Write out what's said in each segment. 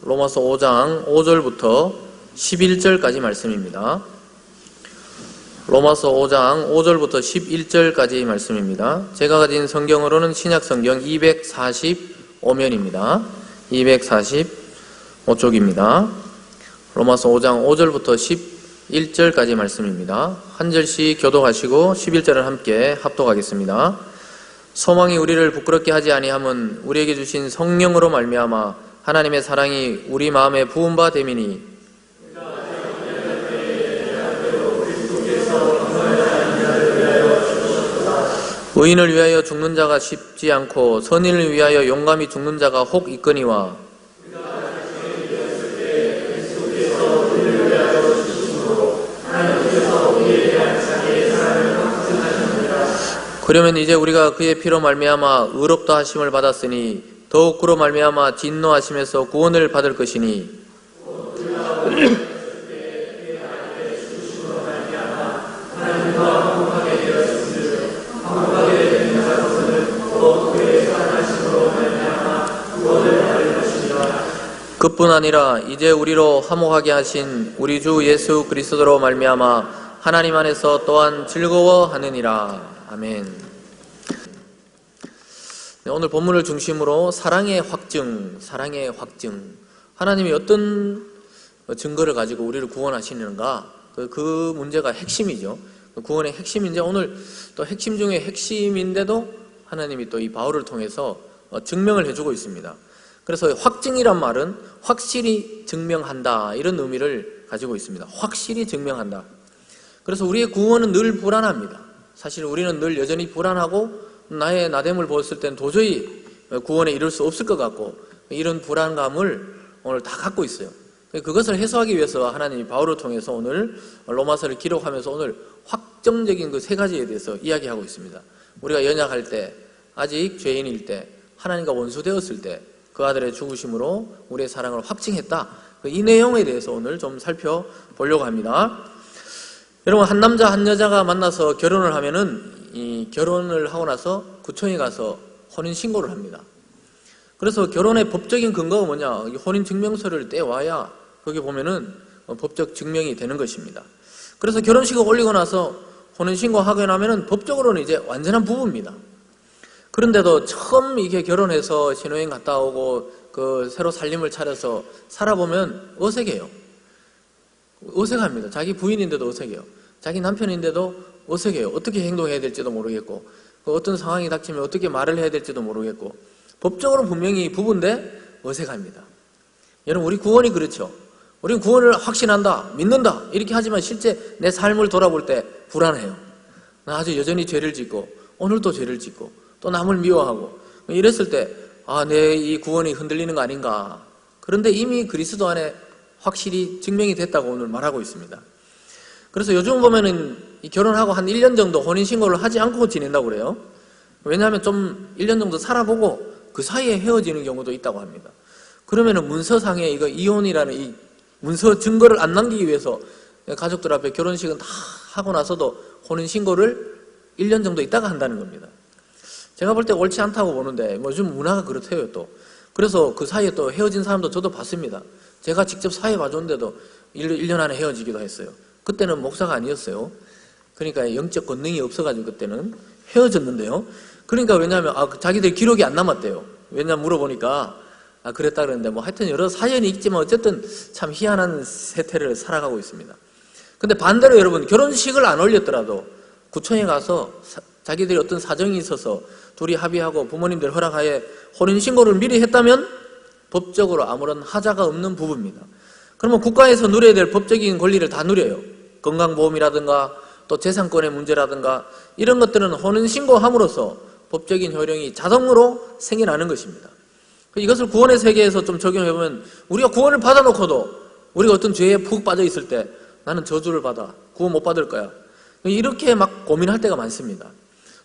로마서 5장 5절부터 11절까지 말씀입니다. 로마서 5장 5절부터 11절까지 말씀입니다. 제가 가진 성경으로는 신약성경 245면입니다. 245쪽입니다. 로마서 5장 5절부터 11절까지 말씀입니다. 한 절씩 교독하시고 11절을 함께 합독하겠습니다. 소망이 우리를 부끄럽게 하지 아니함은 우리에게 주신 성령으로 말미암아 하나님의 사랑이 우리 마음에 부은 바 됨이니 의인을 위하여 죽는 자가 쉽지 않고 선인을 위하여 용감히 죽는 자가 혹 있거니와 그러면 이제 우리가 그의 피로 말미암아 의롭다 하심을 받았으니 더욱 그로 말미암아 진노하심에서 구원을 받을 것이니 그뿐 아니라 이제 우리로 화목하게 하신 우리 주 예수 그리스도로 말미암아 하나님 안에서 또한 즐거워하느니라. 아멘. 네, 오늘 본문을 중심으로 사랑의 확증, 하나님이 어떤 증거를 가지고 우리를 구원하시는가, 그 문제가 핵심이죠. 구원의 핵심인데 오늘 또 핵심 중에 핵심인데도 하나님이 또 이 바울을 통해서 증명을 해주고 있습니다. 그래서 확증이란 말은 확실히 증명한다, 이런 의미를 가지고 있습니다. 확실히 증명한다. 그래서 우리의 구원은 늘 불안합니다. 사실 우리는 늘 여전히 불안하고 나의 나됨을 보았을 땐 도저히 구원에 이룰 수 없을 것 같고 이런 불안감을 오늘 다 갖고 있어요. 그것을 해소하기 위해서 하나님이 바울을 통해서 오늘 로마서를 기록하면서 오늘 확정적인 그 세 가지에 대해서 이야기하고 있습니다. 우리가 연약할 때, 아직 죄인일 때, 하나님과 원수되었을 때 그 아들의 죽으심으로 우리의 사랑을 확증했다. 이 내용에 대해서 오늘 좀 살펴보려고 합니다. 여러분, 한 남자 한 여자가 만나서 결혼을 하면은 이 결혼을 하고 나서 구청에 가서 혼인신고를 합니다. 그래서 결혼의 법적인 근거가 뭐냐? 혼인증명서를 떼와야 거기 보면은 법적 증명이 되는 것입니다. 그래서 결혼식을 올리고 나서 혼인신고하게 나면은 법적으로는 이제 완전한 부부입니다. 그런데도 처음 이게 결혼해서 신혼여행 갔다 오고 그 새로 살림을 차려서 살아보면 어색해요. 어색합니다. 자기 부인인데도 어색해요. 자기 남편인데도 어색해요. 어떻게 행동해야 될지도 모르겠고, 어떤 상황이 닥치면 어떻게 말을 해야 될지도 모르겠고, 법적으로 분명히 부부인데 어색합니다. 여러분, 우리 구원이 그렇죠. 우리는 구원을 확신한다, 믿는다 이렇게 하지만 실제 내 삶을 돌아볼 때 불안해요. 나 아주 여전히 죄를 짓고 오늘도 죄를 짓고 또 남을 미워하고 이랬을 때 내 이 구원이 흔들리는 거 아닌가. 그런데 이미 그리스도 안에 확실히 증명이 됐다고 오늘 말하고 있습니다. 그래서 요즘 보면은 결혼하고 한 1년 정도 혼인신고를 하지 않고 지낸다고 그래요. 왜냐하면 좀 1년 정도 살아보고 그 사이에 헤어지는 경우도 있다고 합니다. 그러면은 문서상에 이거 이혼이라는 이 문서 증거를 안 남기기 위해서 가족들 앞에 결혼식은 다 하고 나서도 혼인신고를 1년 정도 있다가 한다는 겁니다. 제가 볼 때 옳지 않다고 보는데 요즘 문화가 그렇대요 또. 그래서 그 사이에 또 헤어진 사람도 저도 봤습니다. 제가 직접 사회 봐줬는데도 1년 안에 헤어지기도 했어요. 그때는 목사가 아니었어요. 그러니까 영적 권능이 없어가지고 그때는 헤어졌는데요. 그러니까 왜냐하면 자기들 기록이 안 남았대요. 왜냐면 물어보니까 그랬다 그랬는데 하여튼 여러 사연이 있지만 어쨌든 참 희한한 세태를 살아가고 있습니다. 근데 반대로 여러분, 결혼식을 안 올렸더라도 구청에 가서 자기들이 어떤 사정이 있어서 둘이 합의하고 부모님들 허락하에 혼인신고를 미리 했다면 법적으로 아무런 하자가 없는 부부입니다. 그러면 국가에서 누려야 될 법적인 권리를 다 누려요. 건강보험이라든가 또 재산권의 문제라든가 이런 것들은 혼인신고함으로써 법적인 효력이 자동으로 생겨나는 것입니다. 이것을 구원의 세계에서 좀 적용해보면 우리가 구원을 받아놓고도 우리가 어떤 죄에 푹 빠져 있을 때 나는 저주를 받아 구원 못 받을 거야, 이렇게 막 고민할 때가 많습니다.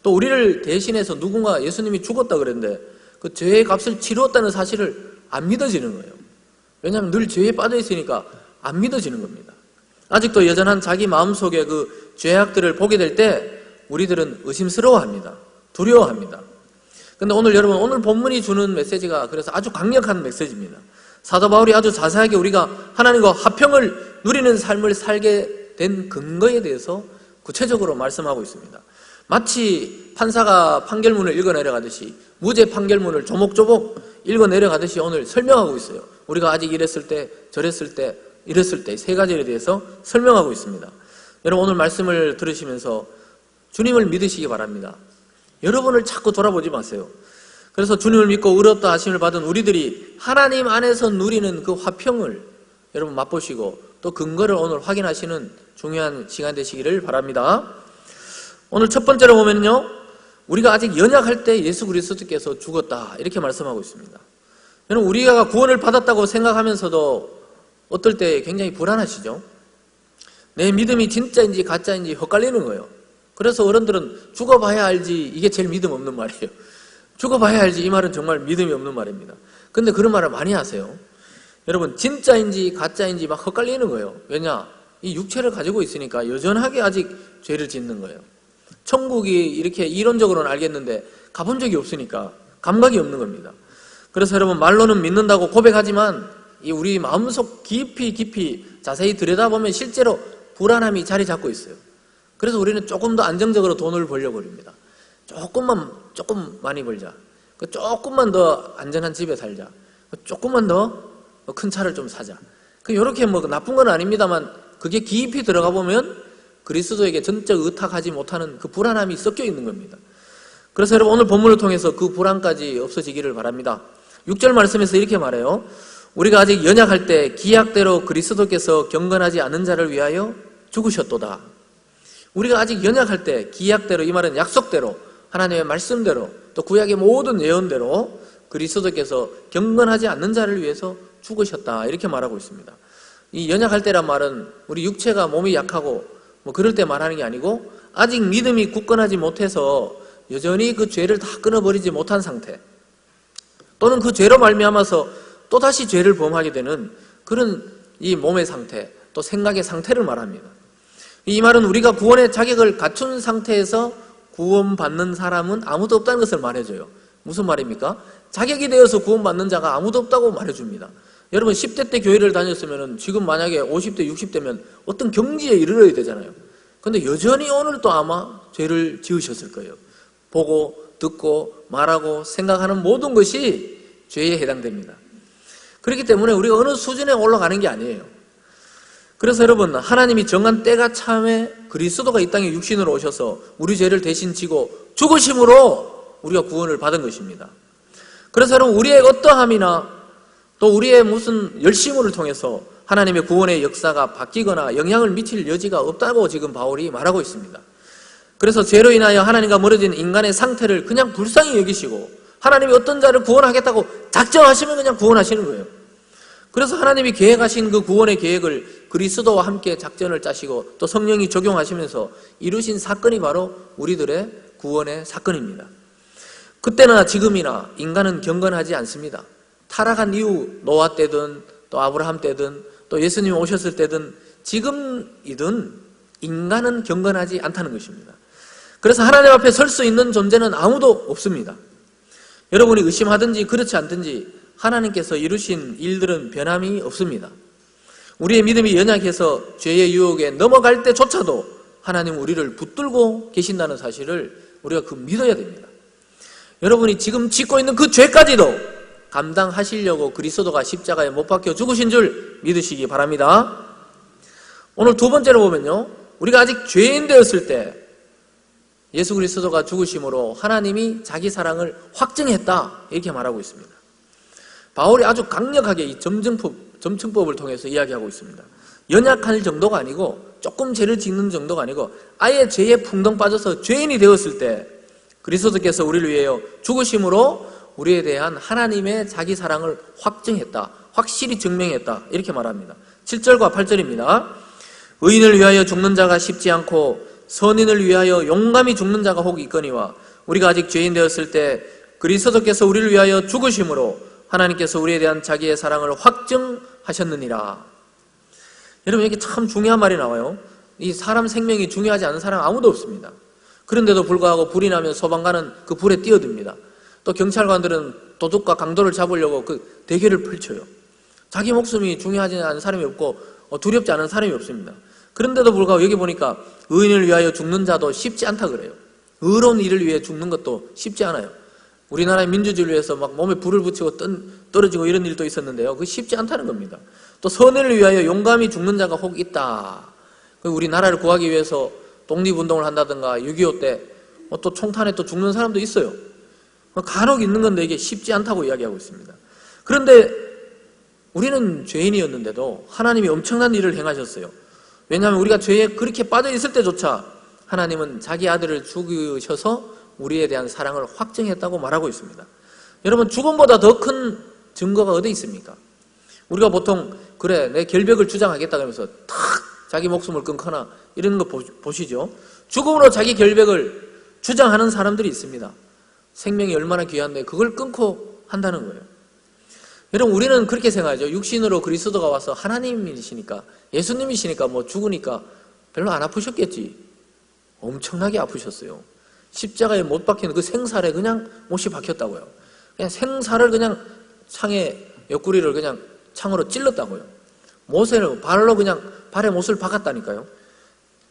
또 우리를 대신해서 누군가 예수님이 죽었다 그랬는데 그 죄의 값을 치루었다는 사실을 안 믿어지는 거예요. 왜냐하면 늘 죄에 빠져 있으니까 안 믿어지는 겁니다. 아직도 여전한 자기 마음속에 그 죄악들을 보게 될 때 우리들은 의심스러워합니다. 두려워합니다. 근데 오늘 여러분, 오늘 본문이 주는 메시지가 그래서 아주 강력한 메시지입니다. 사도 바울이 아주 자세하게 우리가 하나님과 화평을 누리는 삶을 살게 된 근거에 대해서 구체적으로 말씀하고 있습니다. 마치 판사가 판결문을 읽어내려가듯이, 무죄 판결문을 조목조목 읽어내려가듯이 오늘 설명하고 있어요. 우리가 아직 이랬을 때, 저랬을 때, 이랬을 때 세 가지에 대해서 설명하고 있습니다. 여러분, 오늘 말씀을 들으시면서 주님을 믿으시기 바랍니다. 여러분을 자꾸 돌아보지 마세요. 그래서 주님을 믿고 의롭다 하심을 받은 우리들이 하나님 안에서 누리는 그 화평을 여러분 맛보시고 또 근거를 오늘 확인하시는 중요한 시간 되시기를 바랍니다. 오늘 첫 번째로 보면요, 우리가 아직 연약할 때 예수 그리스도께서 죽었다 이렇게 말씀하고 있습니다. 여러분, 우리가 구원을 받았다고 생각하면서도 어떨 때 굉장히 불안하시죠? 내 믿음이 진짜인지 가짜인지 헷갈리는 거예요. 그래서 어른들은 죽어봐야 알지, 이게 제일 믿음 없는 말이에요. 죽어봐야 알지, 이 말은 정말 믿음이 없는 말입니다. 근데 그런 말을 많이 하세요. 여러분, 진짜인지 가짜인지 막 헷갈리는 거예요. 왜냐? 이 육체를 가지고 있으니까 여전하게 아직 죄를 짓는 거예요. 천국이 이렇게 이론적으로는 알겠는데 가본 적이 없으니까 감각이 없는 겁니다. 그래서 여러분, 말로는 믿는다고 고백하지만 이 우리 마음속 깊이 자세히 들여다보면 실제로 불안함이 자리 잡고 있어요. 그래서 우리는 조금 더 안정적으로 돈을 벌려고 합니다. 조금 많이 벌자. 조금만 더 안전한 집에 살자. 조금만 더 큰 차를 좀 사자. 이렇게 나쁜 건 아닙니다만 그게 깊이 들어가 보면 그리스도에게 전적 의탁하지 못하는 그 불안함이 섞여 있는 겁니다. 그래서 여러분, 오늘 본문을 통해서 그 불안까지 없어지기를 바랍니다. 6절 말씀에서 이렇게 말해요. 우리가 아직 연약할 때 기약대로 그리스도께서 경건하지 않은 자를 위하여 죽으셨도다. 우리가 아직 연약할 때 기약대로, 이 말은 약속대로, 하나님의 말씀대로, 또 구약의 모든 예언대로 그리스도께서 경건하지 않는 자를 위해서 죽으셨다 이렇게 말하고 있습니다. 이 연약할 때란 말은 우리 육체가 몸이 약하고 그럴 때 말하는 게 아니고 아직 믿음이 굳건하지 못해서 여전히 그 죄를 다 끊어버리지 못한 상태, 또는 그 죄로 말미암아서 또다시 죄를 범하게 되는 그런 이 몸의 상태, 또 생각의 상태를 말합니다. 이 말은 우리가 구원의 자격을 갖춘 상태에서 구원받는 사람은 아무도 없다는 것을 말해줘요. 무슨 말입니까? 자격이 되어서 구원받는 자가 아무도 없다고 말해줍니다. 여러분, 10대 때 교회를 다녔으면 지금 만약에 50대, 60대면 어떤 경지에 이르러야 되잖아요. 근데 여전히 오늘 또 아마 죄를 지으셨을 거예요. 보고, 듣고, 말하고, 생각하는 모든 것이 죄에 해당됩니다. 그렇기 때문에 우리가 어느 수준에 올라가는 게 아니에요. 그래서 여러분, 하나님이 정한 때가 참에 그리스도가 이 땅에 육신으로 오셔서 우리 죄를 대신 지고 죽으심으로 우리가 구원을 받은 것입니다. 그래서 여러분, 우리의 어떠함이나 또 우리의 무슨 열심을 통해서 하나님의 구원의 역사가 바뀌거나 영향을 미칠 여지가 없다고 지금 바울이 말하고 있습니다. 그래서 죄로 인하여 하나님과 멀어진 인간의 상태를 그냥 불쌍히 여기시고 하나님이 어떤 자를 구원하겠다고 작정하시면 그냥 구원하시는 거예요. 그래서 하나님이 계획하신 그 구원의 계획을 그리스도와 함께 작전을 짜시고 또 성령이 적용하시면서 이루신 사건이 바로 우리들의 구원의 사건입니다. 그때나 지금이나 인간은 경건하지 않습니다. 타락한 이후 노아 때든 또 아브라함 때든 또 예수님이 오셨을 때든 지금이든 인간은 경건하지 않다는 것입니다. 그래서 하나님 앞에 설 수 있는 존재는 아무도 없습니다. 여러분이 의심하든지 그렇지 않든지 하나님께서 이루신 일들은 변함이 없습니다. 우리의 믿음이 연약해서 죄의 유혹에 넘어갈 때조차도 하나님은 우리를 붙들고 계신다는 사실을 우리가 믿어야 됩니다. 여러분이 지금 짓고 있는 그 죄까지도 감당하시려고 그리스도가 십자가에 못 박혀 죽으신 줄 믿으시기 바랍니다. 오늘 두 번째로 보면요, 우리가 아직 죄인 되었을 때 예수 그리스도가 죽으심으로 하나님이 자기 사랑을 확증했다 이렇게 말하고 있습니다. 바울이 아주 강력하게 이 점층법을 통해서 이야기하고 있습니다. 연약할 정도가 아니고 조금 죄를 짓는 정도가 아니고 아예 죄에 풍덩 빠져서 죄인이 되었을 때 그리스도께서 우리를 위하여 죽으심으로 우리에 대한 하나님의 자기 사랑을 확증했다, 확실히 증명했다 이렇게 말합니다. 7절과 8절입니다. 의인을 위하여 죽는 자가 쉽지 않고 선인을 위하여 용감히 죽는 자가 혹 있거니와 우리가 아직 죄인 되었을 때 그리스도께서 우리를 위하여 죽으심으로 하나님께서 우리에 대한 자기의 사랑을 확증하셨느니라. 여러분, 이게 참 중요한 말이 나와요. 이 사람 생명이 중요하지 않은 사람 아무도 없습니다. 그런데도 불구하고 불이 나면 소방관은 그 불에 뛰어듭니다. 또 경찰관들은 도둑과 강도를 잡으려고 그 대결을 펼쳐요. 자기 목숨이 중요하지 않은 사람이 없고 두렵지 않은 사람이 없습니다. 그런데도 불구하고 여기 보니까 의인을 위하여 죽는 자도 쉽지 않다 그래요. 의로운 일을 위해 죽는 것도 쉽지 않아요. 우리나라의 민주주의를 위해서 막 몸에 불을 붙이고 떨어지고 이런 일도 있었는데요. 그게 쉽지 않다는 겁니다. 또 선의를 위하여 용감히 죽는 자가 혹 있다. 우리나라를 구하기 위해서 독립운동을 한다든가 6.25 때 또 총탄에 또 죽는 사람도 있어요. 간혹 있는 건데 이게 쉽지 않다고 이야기하고 있습니다. 그런데 우리는 죄인이었는데도 하나님이 엄청난 일을 행하셨어요. 왜냐하면 우리가 죄에 그렇게 빠져 있을 때조차 하나님은 자기 아들을 죽이셔서 우리에 대한 사랑을 확증했다고 말하고 있습니다. 여러분, 죽음보다 더 큰 증거가 어디 있습니까? 우리가 보통 그래 내 결백을 주장하겠다 그러면서 탁 자기 목숨을 끊거나 이런 거 보시죠. 죽음으로 자기 결백을 주장하는 사람들이 있습니다. 생명이 얼마나 귀한데 그걸 끊고 한다는 거예요. 여러분, 우리는 그렇게 생각하죠. 육신으로 그리스도가 와서 하나님이시니까, 예수님이시니까 뭐 죽으니까 별로 안 아프셨겠지. 엄청나게 아프셨어요. 십자가에 못 박히는 그 생살에 그냥 못이 박혔다고요. 그냥 생살을 그냥 창에 옆구리를 그냥 창으로 찔렀다고요. 못을 발로 그냥 발에 못을 박았다니까요.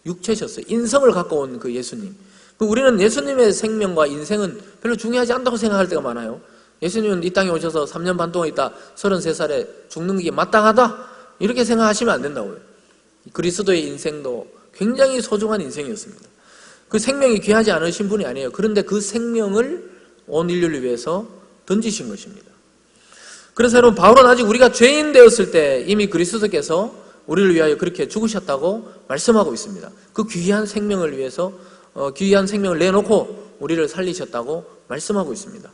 육체셨어요. 인성을 갖고 온 그 예수님. 우리는 예수님의 생명과 인생은 별로 중요하지 않다고 생각할 때가 많아요. 예수님은 이 땅에 오셔서 3년 반 동안 있다 33살에 죽는 게 마땅하다 이렇게 생각하시면 안 된다고요. 그리스도의 인생도 굉장히 소중한 인생이었습니다. 그 생명이 귀하지 않으신 분이 아니에요. 그런데 그 생명을 온 인류를 위해서 던지신 것입니다. 그래서 여러분, 바울은 아직 우리가 죄인 되었을 때 이미 그리스도께서 우리를 위하여 그렇게 죽으셨다고 말씀하고 있습니다. 그 귀한 생명을 위해서 귀한 생명을 내놓고 우리를 살리셨다고 말씀하고 있습니다.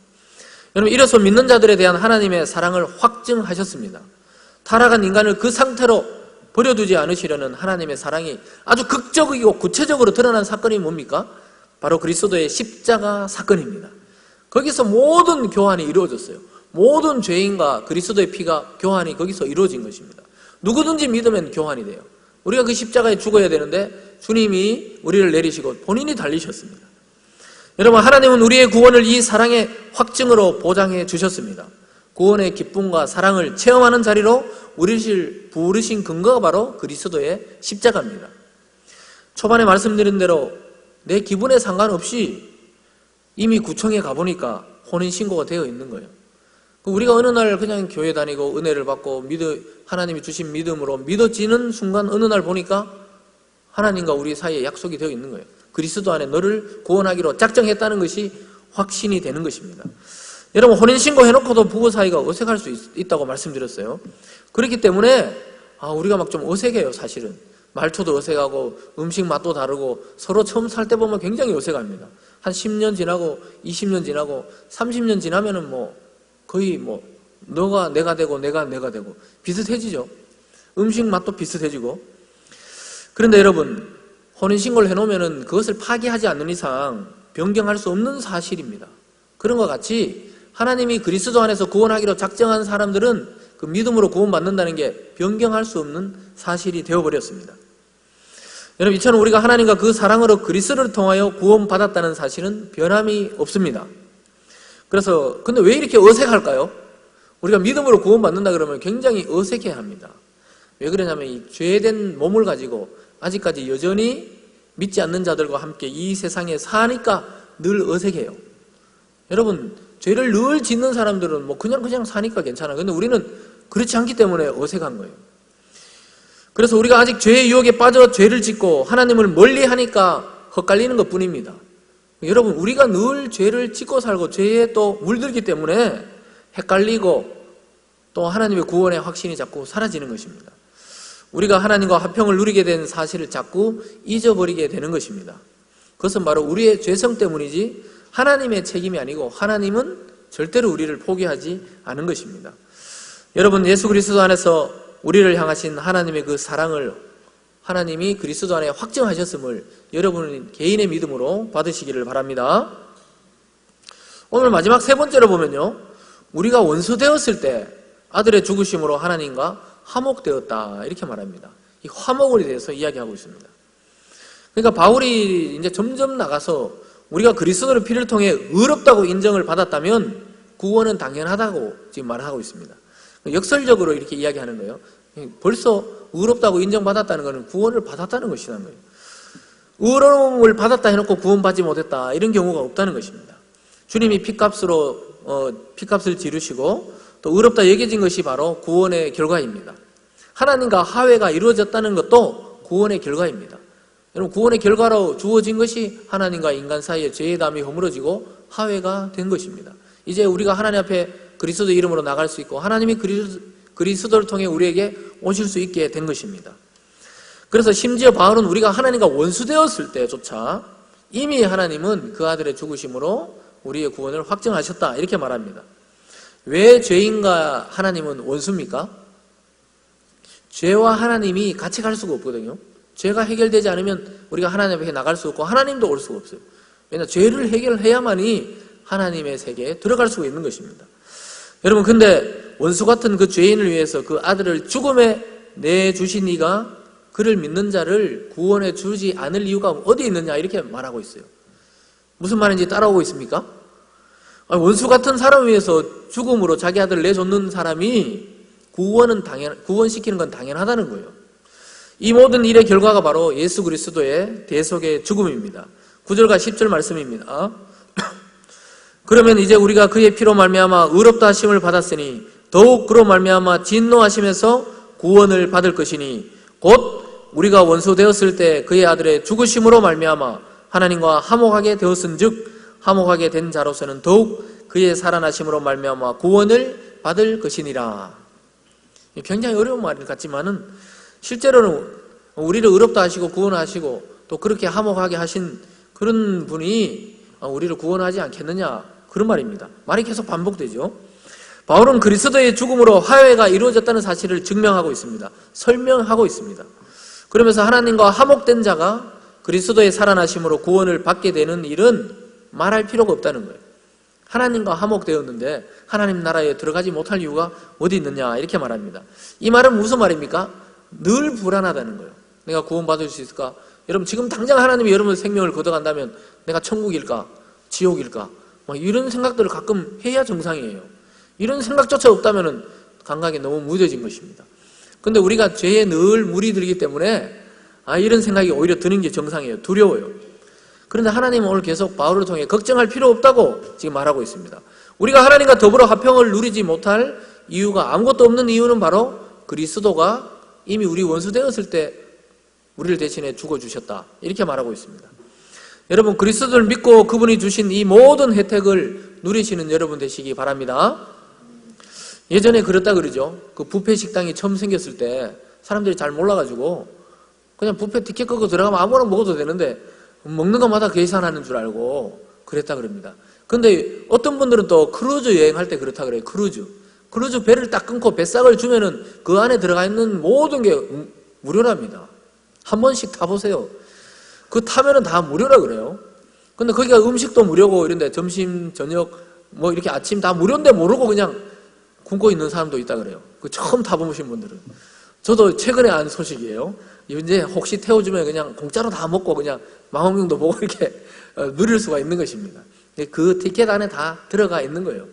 여러분, 이로써 믿는 자들에 대한 하나님의 사랑을 확증하셨습니다. 타락한 인간을 그 상태로 버려두지 않으시려는 하나님의 사랑이 아주 극적이고 구체적으로 드러난 사건이 뭡니까? 바로 그리스도의 십자가 사건입니다. 거기서 모든 교환이 이루어졌어요. 모든 죄인과 그리스도의 피가 교환이 거기서 이루어진 것입니다. 누구든지 믿으면 교환이 돼요. 우리가 그 십자가에 죽어야 되는데 주님이 우리를 내리시고 본인이 달리셨습니다. 여러분, 하나님은 우리의 구원을 이 사랑의 확증으로 보장해 주셨습니다. 구원의 기쁨과 사랑을 체험하는 자리로 우리를 부르신 근거가 바로 그리스도의 십자가입니다. 초반에 말씀드린 대로 내 기분에 상관없이 이미 구청에 가보니까 혼인신고가 되어 있는 거예요. 우리가 어느 날 그냥 교회 다니고 은혜를 받고 하나님이 주신 믿음으로 믿어지는 순간 어느 날 보니까 하나님과 우리 사이에 약속이 되어 있는 거예요. 그리스도 안에 너를 구원하기로 작정했다는 것이 확신이 되는 것입니다. 여러분, 혼인신고 해놓고도 부부 사이가 어색할 수 있다고 말씀드렸어요. 그렇기 때문에 우리가 막 좀 어색해요. 사실은 말투도 어색하고 음식 맛도 다르고 서로 처음 살 때 보면 굉장히 어색합니다. 한 10년 지나고 20년 지나고 30년 지나면은 거의 너가 내가 되고 내가 되고 비슷해지죠. 음식 맛도 비슷해지고. 그런데 여러분, 혼인신고를 해놓으면은 그것을 파기하지 않는 이상 변경할 수 없는 사실입니다. 그런 것 같이 하나님이 그리스도 안에서 구원하기로 작정한 사람들은 그 믿음으로 구원받는다는 게 변경할 수 없는 사실이 되어버렸습니다. 여러분, 이처럼 우리가 하나님과 그 사랑으로 그리스도를 통하여 구원받았다는 사실은 변함이 없습니다. 그래서 근데 왜 이렇게 어색할까요? 우리가 믿음으로 구원받는다 그러면 굉장히 어색해합니다. 왜 그러냐면 이 죄된 몸을 가지고 아직까지 여전히 믿지 않는 자들과 함께 이 세상에 사니까 늘 어색해요. 여러분, 죄를 늘 짓는 사람들은 그냥 사니까 괜찮아요. 근데 우리는 그렇지 않기 때문에 어색한 거예요. 그래서 우리가 아직 죄의 유혹에 빠져 죄를 짓고 하나님을 멀리하니까 헛갈리는 것뿐입니다. 여러분, 우리가 늘 죄를 짓고 살고 죄에 또 물들기 때문에 헷갈리고 또 하나님의 구원의 확신이 자꾸 사라지는 것입니다. 우리가 하나님과 화평을 누리게 된 사실을 자꾸 잊어버리게 되는 것입니다. 그것은 바로 우리의 죄성 때문이지 하나님의 책임이 아니고 하나님은 절대로 우리를 포기하지 않은 것입니다. 여러분, 예수 그리스도 안에서 우리를 향하신 하나님의 그 사랑을 하나님이 그리스도 안에 확증하셨음을 여러분 개인의 믿음으로 받으시기를 바랍니다. 오늘 마지막 세 번째로 보면요, 우리가 원수 되었을 때 아들의 죽으심으로 하나님과 화목되었다 이렇게 말합니다. 이 화목에 대해서 이야기하고 있습니다. 그러니까 바울이 이제 점점 나가서 우리가 그리스도의 피를 통해 의롭다고 인정을 받았다면 구원은 당연하다고 지금 말하고 있습니다. 역설적으로 이렇게 이야기하는 거예요. 벌써 의롭다고 인정받았다는 것은 구원을 받았다는 것이라는 거예요. 의로움을 받았다 해놓고 구원받지 못했다, 이런 경우가 없다는 것입니다. 주님이 피값을 지르시고 또 의롭다 여겨진 것이 바로 구원의 결과입니다. 하나님과 화해가 이루어졌다는 것도 구원의 결과입니다. 여러분, 구원의 결과로 주어진 것이 하나님과 인간 사이에 죄의 담이 허물어지고 화해가 된 것입니다. 이제 우리가 하나님 앞에 그리스도 이름으로 나갈 수 있고 하나님이 그리스도를 통해 우리에게 오실 수 있게 된 것입니다. 그래서 심지어 바울은 우리가 하나님과 원수되었을 때조차 이미 하나님은 그 아들의 죽으심으로 우리의 구원을 확정하셨다, 이렇게 말합니다. 왜 죄인과 하나님은 원수입니까? 죄와 하나님이 같이 갈 수가 없거든요. 죄가 해결되지 않으면 우리가 하나님 앞에 나갈 수 없고 하나님도 올 수가 없어요. 왜냐하면 죄를 해결해야만이 하나님의 세계에 들어갈 수가 있는 것입니다. 여러분, 근데 원수 같은 그 죄인을 위해서 그 아들을 죽음에 내주신 이가 그를 믿는 자를 구원해 주지 않을 이유가 어디 있느냐, 이렇게 말하고 있어요. 무슨 말인지 따라오고 있습니까? 원수 같은 사람을 위해서 죽음으로 자기 아들을 내줬는 사람이 구원시키는 건 당연하다는 거예요. 이 모든 일의 결과가 바로 예수 그리스도의 대속의 죽음입니다. 9절과 10절 말씀입니다. 그러면 이제 우리가 그의 피로 말미암아 의롭다 하심을 받았으니 더욱 그로 말미암아 진노하심에서 구원을 받을 것이니 곧 우리가 원수 되었을 때 그의 아들의 죽으심으로 말미암아 하나님과 화목하게 되었은즉 화목하게 된 자로서는 더욱 그의 살아나심으로 말미암아 구원을 받을 것이니라. 굉장히 어려운 말 같지만은 실제로는 우리를 의롭다 하시고 구원하시고 또 그렇게 화목하게 하신 그런 분이 우리를 구원하지 않겠느냐, 그런 말입니다. 말이 계속 반복되죠. 바울은 그리스도의 죽음으로 화해가 이루어졌다는 사실을 증명하고 있습니다. 설명하고 있습니다. 그러면서 하나님과 화목된 자가 그리스도의 살아나심으로 구원을 받게 되는 일은 말할 필요가 없다는 거예요. 하나님과 화목되었는데 하나님 나라에 들어가지 못할 이유가 어디 있느냐, 이렇게 말합니다. 이 말은 무슨 말입니까? 늘 불안하다는 거예요. 내가 구원받을 수 있을까? 여러분, 지금 당장 하나님이 여러분의 생명을 걷어간다면 내가 천국일까? 지옥일까? 이런 생각들을 가끔 해야 정상이에요. 이런 생각조차 없다면 감각이 너무 무뎌진 것입니다. 근데 우리가 죄에 늘 물이 들기 때문에 이런 생각이 오히려 드는 게 정상이에요. 두려워요. 그런데 하나님은 오늘 계속 바울을 통해 걱정할 필요 없다고 지금 말하고 있습니다. 우리가 하나님과 더불어 화평을 누리지 못할 이유가 아무것도 없는 이유는 바로 그리스도가 이미 우리 원수 되었을 때 우리를 대신해 죽어주셨다, 이렇게 말하고 있습니다. 여러분, 그리스도를 믿고 그분이 주신 이 모든 혜택을 누리시는 여러분 되시기 바랍니다. 예전에 그랬다 그러죠. 그 뷔페 식당이 처음 생겼을 때 사람들이 잘 몰라가지고 그냥 뷔페 티켓 끊고 들어가면 아무거나 먹어도 되는데 먹는 것마다 계산하는 줄 알고 그랬다 그럽니다. 근데 어떤 분들은 또 크루즈 여행할 때 그렇다 그래요. 크루즈 배를 딱 끊고 뱃삭을 주면은 그 안에 들어가 있는 모든 게 무료랍니다. 한 번씩 타보세요. 그 타면은 다 무료라 그래요. 근데 거기가 음식도 무료고 이런데 점심, 저녁, 이렇게 아침 다 무료인데 모르고 그냥 굶고 있는 사람도 있다 그래요. 그 처음 타보신 분들은. 저도 최근에 안 소식이에요. 이제 혹시 태워주면 그냥 공짜로 다 먹고 그냥 망원경도 보고 이렇게 누릴 수가 있는 것입니다. 그 티켓 안에 다 들어가 있는 거예요.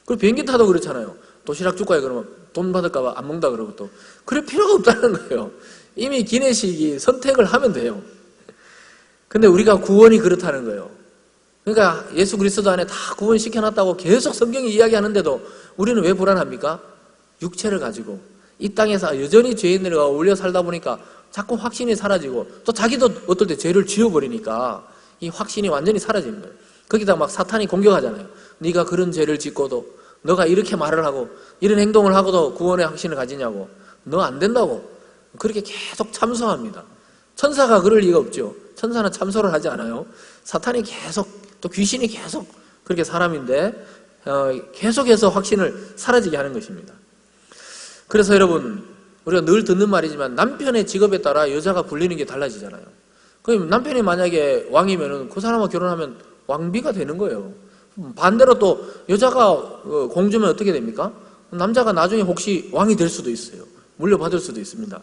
그리고 비행기 타도 그렇잖아요. 도시락 줄 거야 그러면 돈 받을까 봐 안 먹는다 그러고 또 그럴 필요가 없다는 거예요. 이미 기내식이 선택을 하면 돼요. 근데 우리가 구원이 그렇다는 거예요. 그러니까 예수 그리스도 안에 다 구원시켜놨다고 계속 성경이 이야기하는데도 우리는 왜 불안합니까? 육체를 가지고 이 땅에서 여전히 죄인들과 어울려 살다 보니까 자꾸 확신이 사라지고 또 자기도 어떨 때 죄를 지어버리니까 이 확신이 완전히 사라지는 거예요. 거기다 막 사탄이 공격하잖아요. 네가 그런 죄를 짓고도, 너가 이렇게 말을 하고 이런 행동을 하고도 구원의 확신을 가지냐고, 너 안 된다고 그렇게 계속 참소합니다. 천사가 그럴 리가 없죠. 천사는 참소를 하지 않아요. 사탄이 계속, 또 귀신이 계속 그렇게 사람인데 계속해서 확신을 사라지게 하는 것입니다. 그래서 여러분, 우리가 늘 듣는 말이지만 남편의 직업에 따라 여자가 굴리는 게 달라지잖아요. 그럼 남편이 만약에 왕이면은 그 사람과 결혼하면 왕비가 되는 거예요. 반대로 또 여자가 공주면 어떻게 됩니까? 남자가 나중에 혹시 왕이 될 수도 있어요. 물려받을 수도 있습니다.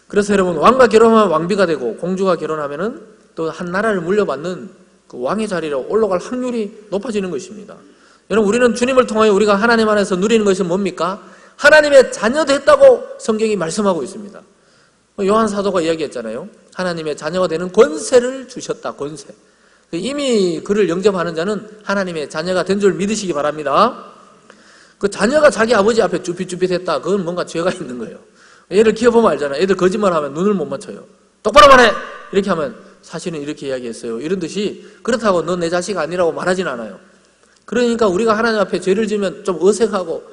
그래서 여러분, 왕과 결혼하면 왕비가 되고 공주가 결혼하면은 또 한 나라를 물려받는 그 왕의 자리로 올라갈 확률이 높아지는 것입니다. 여러분, 우리는 주님을 통하여 우리가 하나님 안에서 누리는 것이 뭡니까? 하나님의 자녀 됐다고 성경이 말씀하고 있습니다. 요한 사도가 이야기했잖아요. 하나님의 자녀가 되는 권세를 주셨다. 권세. 이미 그를 영접하는 자는 하나님의 자녀가 된 줄 믿으시기 바랍니다. 그 자녀가 자기 아버지 앞에 쭈삣쭈삣했다. 그건 뭔가 죄가 있는 거예요. 애들 키워보면 알잖아요. 애들 거짓말하면 눈을 못 맞춰요. 똑바로 말해! 이렇게 하면 사실은 이렇게 이야기했어요. 이런 듯이 그렇다고 너 내 자식 아니라고 말하진 않아요. 그러니까 우리가 하나님 앞에 죄를 지면 좀 어색하고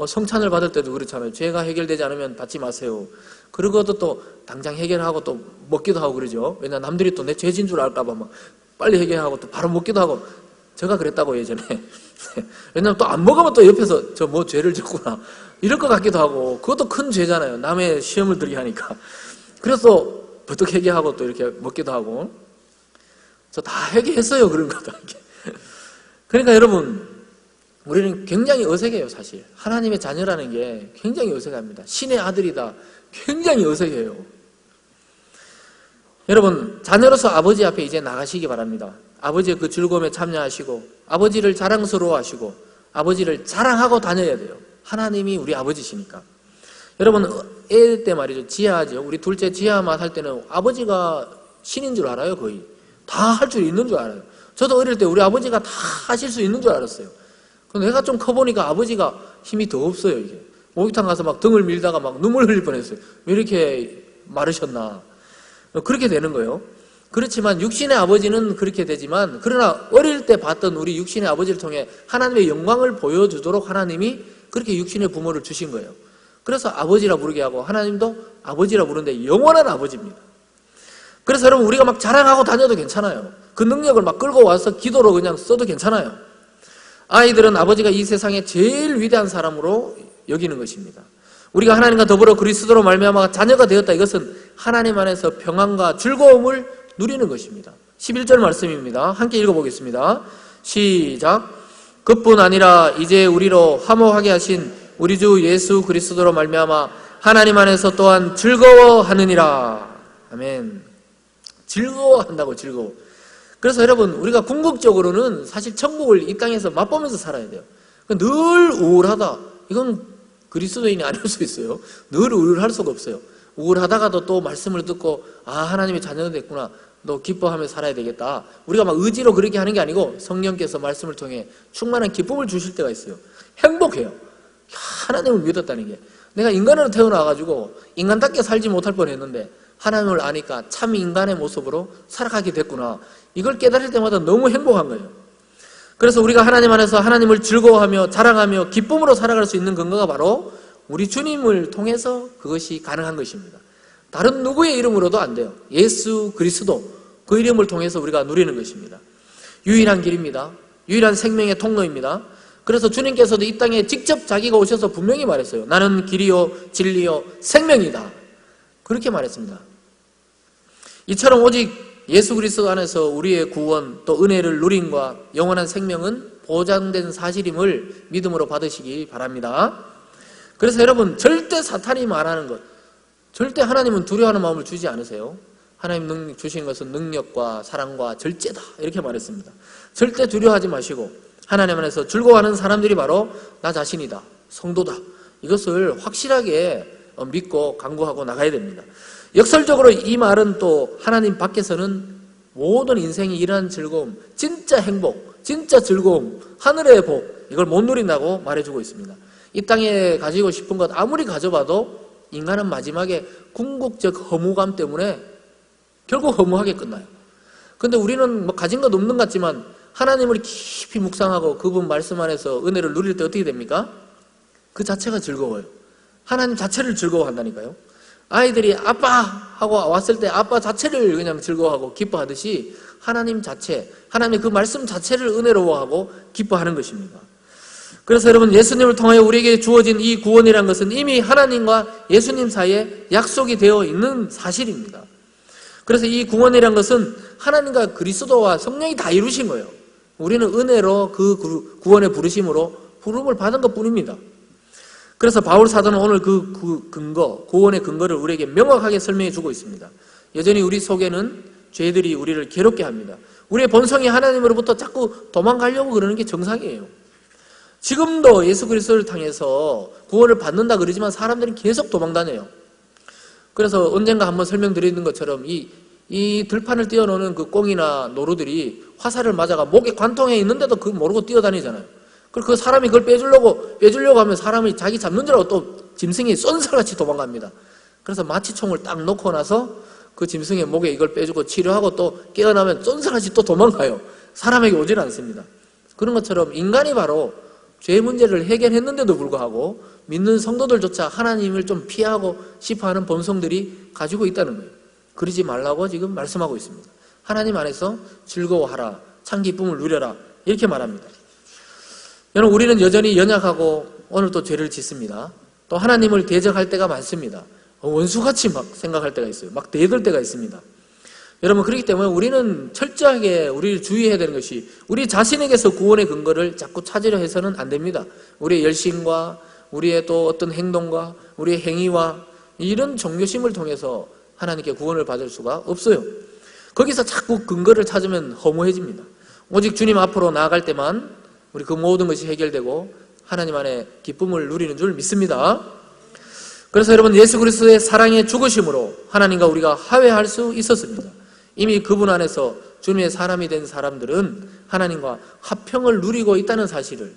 성찬을 받을 때도 그렇잖아요. 죄가 해결되지 않으면 받지 마세요. 그러고도 또 당장 해결하고 또 먹기도 하고 그러죠. 왜냐 남들이 또 내 죄진 줄 알까 봐 막 빨리 해결하고 또 바로 먹기도 하고. 제가 그랬다고 예전에. 왜냐면 또 안 먹으면 또 옆에서 저 뭐 죄를 졌구나 이럴 것 같기도 하고. 그것도 큰 죄잖아요. 남의 시험을 들게 하니까. 그래서 버뜩 회개하고 또 이렇게 먹기도 하고. 저 다 회개했어요. 그런 거다. 그러니까 여러분, 우리는 굉장히 어색해요. 사실 하나님의 자녀라는 게 굉장히 어색합니다. 신의 아들이다. 굉장히 어색해요. 여러분, 자녀로서 아버지 앞에 이제 나가시기 바랍니다. 아버지의 그 즐거움에 참여하시고 아버지를 자랑스러워하시고 아버지를 자랑하고 다녀야 돼요. 하나님이 우리 아버지시니까. 여러분, 애 때 말이죠. 지하죠. 우리 둘째 지하만 할 때는 아버지가 신인 줄 알아요. 거의 다 할 줄 있는 줄 알아요. 저도 어릴 때 우리 아버지가 다 하실 수 있는 줄 알았어요. 근데 내가 좀 커보니까 아버지가 힘이 더 없어요. 이게 목욕탕 가서 막 등을 밀다가 막 눈물 흘릴 뻔했어요. 왜 이렇게 마르셨나. 그렇게 되는 거예요. 그렇지만 육신의 아버지는 그렇게 되지만, 그러나 어릴 때 봤던 우리 육신의 아버지를 통해 하나님의 영광을 보여주도록 하나님이 그렇게 육신의 부모를 주신 거예요. 그래서 아버지라 부르게 하고, 하나님도 아버지라 부르는데 영원한 아버지입니다. 그래서 여러분, 우리가 막 자랑하고 다녀도 괜찮아요. 그 능력을 막 끌고 와서 기도로 그냥 써도 괜찮아요. 아이들은 아버지가 이 세상에 제일 위대한 사람으로 여기는 것입니다. 우리가 하나님과 더불어 그리스도로 말미암아 자녀가 되었다. 이것은 하나님 안에서 평안과 즐거움을 누리는 것입니다. 11절 말씀입니다. 함께 읽어보겠습니다. 시작. 그뿐 아니라 이제 우리로 화목하게 하신 우리 주 예수 그리스도로 말미암아 하나님 안에서 또한 즐거워하느니라. 아멘. 즐거워한다고. 즐거워. 그래서 여러분, 우리가 궁극적으로는 사실 천국을 이 땅에서 맛보면서 살아야 돼요. 늘 우울하다, 이건 그리스도인이 아닐 수 있어요. 늘 우울할 수가 없어요. 우울하다가도 또 말씀을 듣고, 아, 하나님의 자녀가 됐구나, 너 기뻐하며 살아야 되겠다. 우리가 막 의지로 그렇게 하는 게 아니고 성령께서 말씀을 통해 충만한 기쁨을 주실 때가 있어요. 행복해요. 하나님을 믿었다는 게. 내가 인간으로 태어나가지고 인간답게 살지 못할 뻔했는데 하나님을 아니까 참 인간의 모습으로 살아가게 됐구나. 이걸 깨달을 때마다 너무 행복한 거예요. 그래서 우리가 하나님 안에서 하나님을 즐거워하며 자랑하며 기쁨으로 살아갈 수 있는 근거가 바로 우리 주님을 통해서 그것이 가능한 것입니다. 다른 누구의 이름으로도 안 돼요. 예수 그리스도, 그 이름을 통해서 우리가 누리는 것입니다. 유일한 길입니다. 유일한 생명의 통로입니다. 그래서 주님께서도 이 땅에 직접 자기가 오셔서 분명히 말했어요. 나는 길이요 진리요 생명이다. 그렇게 말했습니다. 이처럼 오직 예수 그리스도 안에서 우리의 구원 또 은혜를 누림과 영원한 생명은 보장된 사실임을 믿음으로 받으시기 바랍니다. 그래서 여러분, 절대 사탄이 말하는 것, 절대 하나님은 두려워하는 마음을 주지 않으세요. 하나님 주신 것은 능력과 사랑과 절제다, 이렇게 말했습니다. 절대 두려워하지 마시고 하나님 안에서 즐거워하는 사람들이 바로 나 자신이다, 성도다, 이것을 확실하게 믿고 강구하고 나가야 됩니다. 역설적으로 이 말은 또 하나님 밖에서는 모든 인생이 이러한 즐거움, 진짜 행복, 진짜 즐거움, 하늘의 복, 이걸 못 누린다고 말해주고 있습니다. 이 땅에 가지고 싶은 것 아무리 가져봐도 인간은 마지막에 궁극적 허무감 때문에 결국 허무하게 끝나요. 근데 우리는 뭐 가진 것 없는 것 같지만 하나님을 깊이 묵상하고 그분 말씀 안에서 은혜를 누릴 때 어떻게 됩니까? 그 자체가 즐거워요. 하나님 자체를 즐거워한다니까요. 아이들이 아빠 하고 왔을 때 아빠 자체를 그냥 즐거워하고 기뻐하듯이 하나님 자체, 하나님의 그 말씀 자체를 은혜로워하고 기뻐하는 것입니다. 그래서 여러분, 예수님을 통하여 우리에게 주어진 이 구원이라는 것은 이미 하나님과 예수님 사이에 약속이 되어 있는 사실입니다. 그래서 이 구원이라는 것은 하나님과 그리스도와 성령이 다 이루신 거예요. 우리는 은혜로 그 구원의 부르심으로 부름을 받은 것뿐입니다. 그래서 바울 사도는 오늘 그 근거, 구원의 근거를 우리에게 명확하게 설명해 주고 있습니다. 여전히 우리 속에는 죄들이 우리를 괴롭게 합니다. 우리의 본성이 하나님으로부터 자꾸 도망가려고 그러는 게 정상이에요. 지금도 예수 그리스도를 통해서 구원을 받는다 그러지만 사람들은 계속 도망다녀요. 그래서 언젠가 한번 설명드리는 것처럼 이 들판을 뛰어노는 그 꽁이나 노루들이 화살을 맞아가 목에 관통해 있는데도 그거 모르고 뛰어다니잖아요. 그리고 그 사람이 그걸 빼주려고 하면 사람이 자기 잡는 줄 알고 또 짐승이 쏜살같이 도망갑니다. 그래서 마취총을 딱 놓고 나서 그 짐승의 목에 이걸 빼주고 치료하고 또 깨어나면 쏜살같이 또 도망가요. 사람에게 오질 않습니다. 그런 것처럼 인간이 바로 죄 문제를 해결했는데도 불구하고 믿는 성도들조차 하나님을 좀 피하고 싶어하는 본성들이 가지고 있다는 거예요. 그러지 말라고 지금 말씀하고 있습니다. 하나님 안에서 즐거워하라, 참 기쁨을 누려라 이렇게 말합니다. 여러분, 우리는 여전히 연약하고 오늘 또 죄를 짓습니다. 또 하나님을 대적할 때가 많습니다. 원수같이 막 생각할 때가 있어요. 막 대들 때가 있습니다. 여러분, 그렇기 때문에 우리는 철저하게 우리를 주의해야 되는 것이 우리 자신에게서 구원의 근거를 자꾸 찾으려 해서는 안 됩니다. 우리의 열심과 우리의 또 어떤 행동과 우리의 행위와 이런 종교심을 통해서 하나님께 구원을 받을 수가 없어요. 거기서 자꾸 근거를 찾으면 허무해집니다. 오직 주님 앞으로 나아갈 때만 우리 그 모든 것이 해결되고 하나님 안에 기쁨을 누리는 줄 믿습니다. 그래서 여러분, 예수 그리스도의 사랑의 죽으심으로 하나님과 우리가 화해할 수 있었습니다. 이미 그분 안에서 주님의 사람이 된 사람들은 하나님과 화평을 누리고 있다는 사실을,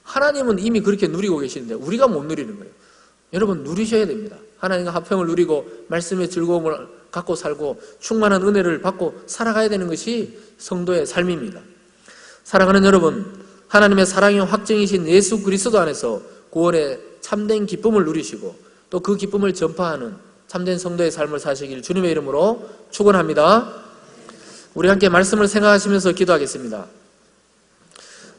하나님은 이미 그렇게 누리고 계시는데 우리가 못 누리는 거예요. 여러분, 누리셔야 됩니다. 하나님과 화평을 누리고 말씀의 즐거움을 갖고 살고 충만한 은혜를 받고 살아가야 되는 것이 성도의 삶입니다. 사랑하는 여러분, 하나님의 사랑의 확증이신 예수 그리스도 안에서 구원의 참된 기쁨을 누리시고 또 그 기쁨을 전파하는 참된 성도의 삶을 사시길 주님의 이름으로 축원합니다. 우리 함께 말씀을 생각하시면서 기도하겠습니다.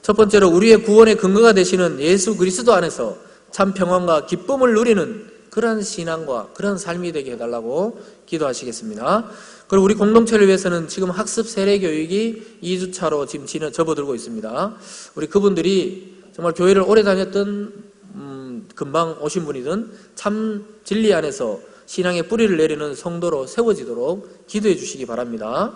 첫 번째로 우리의 구원의 근거가 되시는 예수 그리스도 안에서 참 평안과 기쁨을 누리는 그런 신앙과 그런 삶이 되게 해달라고 기도하시겠습니다. 그리고 우리 공동체를 위해서는 지금 학습 세례 교육이 2주차로 지금 접어들고 있습니다. 우리 그분들이 정말 교회를 오래 다녔던 금방 오신 분이든 참 진리 안에서 신앙의 뿌리를 내리는 성도로 세워지도록 기도해 주시기 바랍니다.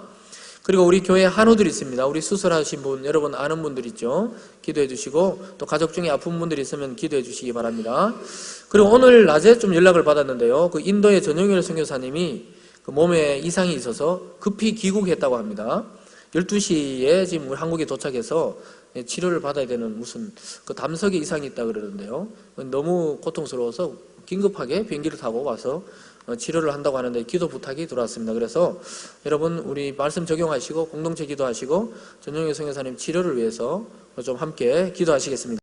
그리고 우리 교회 한우들이 있습니다. 우리 수술하신 분, 여러분 아는 분들 있죠? 기도해 주시고 또 가족 중에 아픈 분들이 있으면 기도해 주시기 바랍니다. 그리고 오늘 낮에 좀 연락을 받았는데요. 그 인도의 전용열 선교사님이 그 몸에 이상이 있어서 급히 귀국했다고 합니다. 12시에 지금 한국에 도착해서 치료를 받아야 되는 무슨 그 담석에 이상이 있다 그러는데요. 너무 고통스러워서 긴급하게 비행기를 타고 와서 치료를 한다고 하는데 기도 부탁이 들어왔습니다. 그래서 여러분, 우리 말씀 적용하시고 공동체 기도하시고 전용의 선교사님 치료를 위해서 좀 함께 기도하시겠습니다.